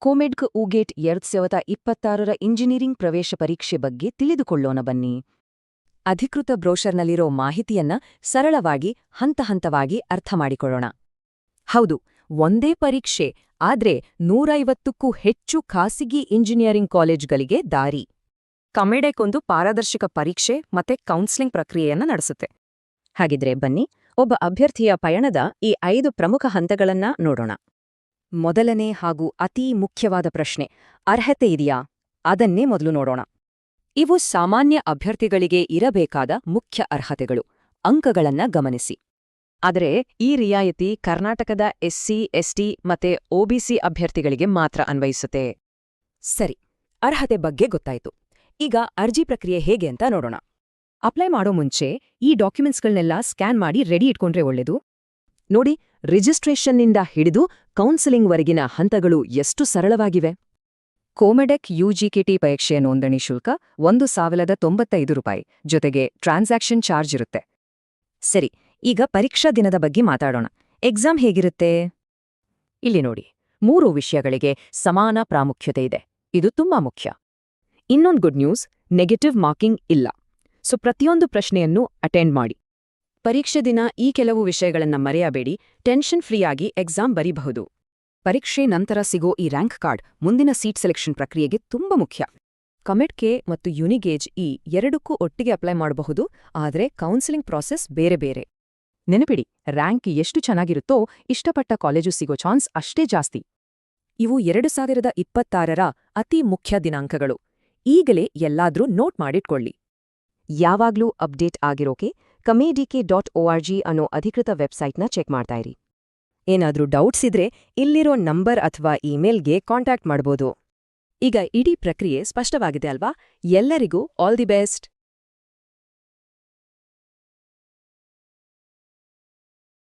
ಕೋಮೆಡ್ಕ್ ಉಗೇಟ್ 2026ರ engineering ಪ್ರವೇಶ ಪರೀಕ್ಷೆ ಬಗ್ಗೆ ತಿಳಿದುಕೊಳ್ಳೋಣ ಬನ್ನಿ. ಅಧಿಕೃತ ಬ್ರೋಷರ್ನಲ್ಲಿರೋ ಮಾಹಿತಿಯನ್ನ ಸರಳವಾಗಿ ಹಂತಹಂತವಾಗಿ ಅರ್ಥಮಾಡಿಕೊಳ್ಳೋಣ. ಹೌದು, ಒಂದೇ ಪರೀಕ್ಷೆ, ಆದ್ರೆ 150ಕ್ಕೂ ಹೆಚ್ಚು ಖಾಸಗಿ ಇಂಜಿನಿಯರಿಂಗ್ ಕಾಲೇಜ್ಗಳಿಗೆ ದಾರಿ. ಕಮೆಡೆಕ್ ಒಂದು ಪಾರದರ್ಶಕ ಪರೀಕ್ಷೆ ಮತ್ತೆ ಕೌನ್ಸೆಲಿಂಗ್ ಪ್ರಕ್ರಿಯೆಯನ್ನ ನಡೆಸುತ್ತೆ. ಹಾಗಿದ್ರೆ ಬನ್ನಿ, ಒಬ್ಬ ಅಭ್ಯರ್ಥಿಯ ಪಯಣದ ಈ 5 ಪ್ರಮುಖ ಹಂತಗಳನ್ನ ನೋಡೋಣ. ಮೊದಲನೇ ಹಾಗೂ ಅತೀ ಮುಖ್ಯವಾದ ಪ್ರಶ್ನೆ, ಅರ್ಹತೆ ಇದೆಯಾ? ಅದನ್ನೇ ಮೊದಲು ನೋಡೋಣ. ಇವು ಸಾಮಾನ್ಯ ಅಭ್ಯರ್ಥಿಗಳಿಗೆ ಇರಬೇಕಾದ ಮುಖ್ಯ ಅರ್ಹತೆಗಳು. ಅಂಕಗಳನ್ನ ಗಮನಿಸಿ. ಆದರೆ ಈ ರಿಯಾಯಿತಿ ಕರ್ನಾಟಕದ ಎಸ್ಸಿ, ಎಸ್ಟಿ ಮತ್ತೆ ಒಬಿಸಿ ಅಭ್ಯರ್ಥಿಗಳಿಗೆ ಮಾತ್ರ ಅನ್ವಯಿಸುತ್ತೆ. ಸರಿ, ಅರ್ಹತೆ ಬಗ್ಗೆ ಗೊತ್ತಾಯ್ತು. ಈಗ ಅರ್ಜಿ ಪ್ರಕ್ರಿಯೆ ಹೇಗೆ ಅಂತ ನೋಡೋಣ. ಅಪ್ಲೈ ಮಾಡೋ ಮುಂಚೆ ಈ ಡಾಕ್ಯುಮೆಂಟ್ಸ್ಗಳನ್ನೆಲ್ಲ ಸ್ಕ್ಯಾನ್ ಮಾಡಿ ರೆಡಿ ಇಟ್ಕೊಂಡ್ರೆ ಒಳ್ಳೆದು. ನೋಡಿ, ರಿಜಿಸ್ಟ್ರೇಷನ್ನಿಂದ ಹಿಡಿದು ಕೌನ್ಸೆಲಿಂಗ್ವರೆಗಿನ ಹಂತಗಳು ಎಷ್ಟು ಸರಳವಾಗಿವೆ. ಕೋಮೆಡೆಕ್ ಯುಜಿಕೆಟಿ ಪರೀಕ್ಷೆಯ ನೋಂದಣಿ ಶುಲ್ಕ ₹1,095, ಜೊತೆಗೆ ಟ್ರಾನ್ಸಾಕ್ಷನ್ ಚಾರ್ಜ್ ಇರುತ್ತೆ. ಸರಿ, ಈಗ ಪರೀಕ್ಷಾ ದಿನದ ಬಗ್ಗೆ ಮಾತಾಡೋಣ. ಎಕ್ಸಾಮ್ ಹೇಗಿರುತ್ತೆ? ಇಲ್ಲಿ ನೋಡಿ, 3 ವಿಷಯಗಳಿಗೆ ಸಮಾನ ಪ್ರಾಮುಖ್ಯತೆ ಇದೆ. ಇದು ತುಂಬಾ ಮುಖ್ಯ. ಇನ್ನೊಂದು ಗುಡ್ ನ್ಯೂಸ್, ನೆಗೆಟಿವ್ ಮಾರ್ಕಿಂಗ್ ಇಲ್ಲ. ಸೊ ಪ್ರತಿಯೊಂದು ಪ್ರಶ್ನೆಯನ್ನು ಅಟೆಂಡ್ ಮಾಡಿ. ಪರೀಕ್ಷೆ ದಿನ ಈ ಕೆಲವು ವಿಷಯಗಳನ್ನ ಮರೆಯಬೇಡಿ. ಟೆನ್ಷನ್ ಫ್ರೀಯಾಗಿ ಎಕ್ಸಾಮ್ ಬರೀಬಹುದು. ಪರೀಕ್ಷೆ ನಂತರ ಸಿಗೋ ಈ ರ್ಯಾಂಕ್ ಕಾರ್ಡ್ ಮುಂದಿನ ಸೀಟ್ ಸೆಲೆಕ್ಷನ್ ಪ್ರಕ್ರಿಯೆಗೆ ತುಂಬಾ ಮುಖ್ಯ. ಕಮೆಡ್ಕೆ ಮತ್ತು ಯುನಿಗೇಜ್ ಈ ಎರಡಕ್ಕೂ ಒಟ್ಟಿಗೆ ಅಪ್ಲೈ ಮಾಡಬಹುದು, ಆದರೆ ಕೌನ್ಸೆಲಿಂಗ್ ಪ್ರಾಸೆಸ್ ಬೇರೆ ಬೇರೆ. ನೆನಪಿಡಿ, ರ್ಯಾಂಕ್ ಎಷ್ಟು ಚೆನ್ನಾಗಿರುತ್ತೋ ಇಷ್ಟಪಟ್ಟ ಕಾಲೇಜು ಸಿಗೋ ಚಾನ್ಸ್ ಅಷ್ಟೇ ಜಾಸ್ತಿ. ಇವು 2026ರ ಅತಿ ಮುಖ್ಯ ದಿನಾಂಕಗಳು. ಈಗಲೇ ಎಲ್ಲಾದ್ರೂ ನೋಟ್ ಮಾಡಿಟ್ಕೊಳ್ಳಿ. ಯಾವಾಗ್ಲೂ ಅಪ್ಡೇಟ್ ಆಗಿರೋಕೆ kamedk.org ಅನ್ನೋ ಅಧಿಕೃತ ವೆಬ್ಸೈಟ್ನ ಚೆಕ್ ಮಾಡ್ತಾ ಇರಿ. ಏನಾದ್ರೂ ಡೌಟ್ಸ್ ಇದ್ರೆ ಇಲ್ಲಿರೋ ನಂಬರ್ ಅಥವಾ ಇಮೇಲ್ಗೆ ಕಾಂಟ್ಯಾಕ್ಟ್ ಮಾಡ್ಬೋದು. ಈಗ ಇಡೀ ಪ್ರಕ್ರಿಯೆ ಸ್ಪಷ್ಟವಾಗಿದೆ ಅಲ್ವಾ? ಎಲ್ಲರಿಗೂ ಆಲ್ ದಿ ಬೆಸ್ಟ್.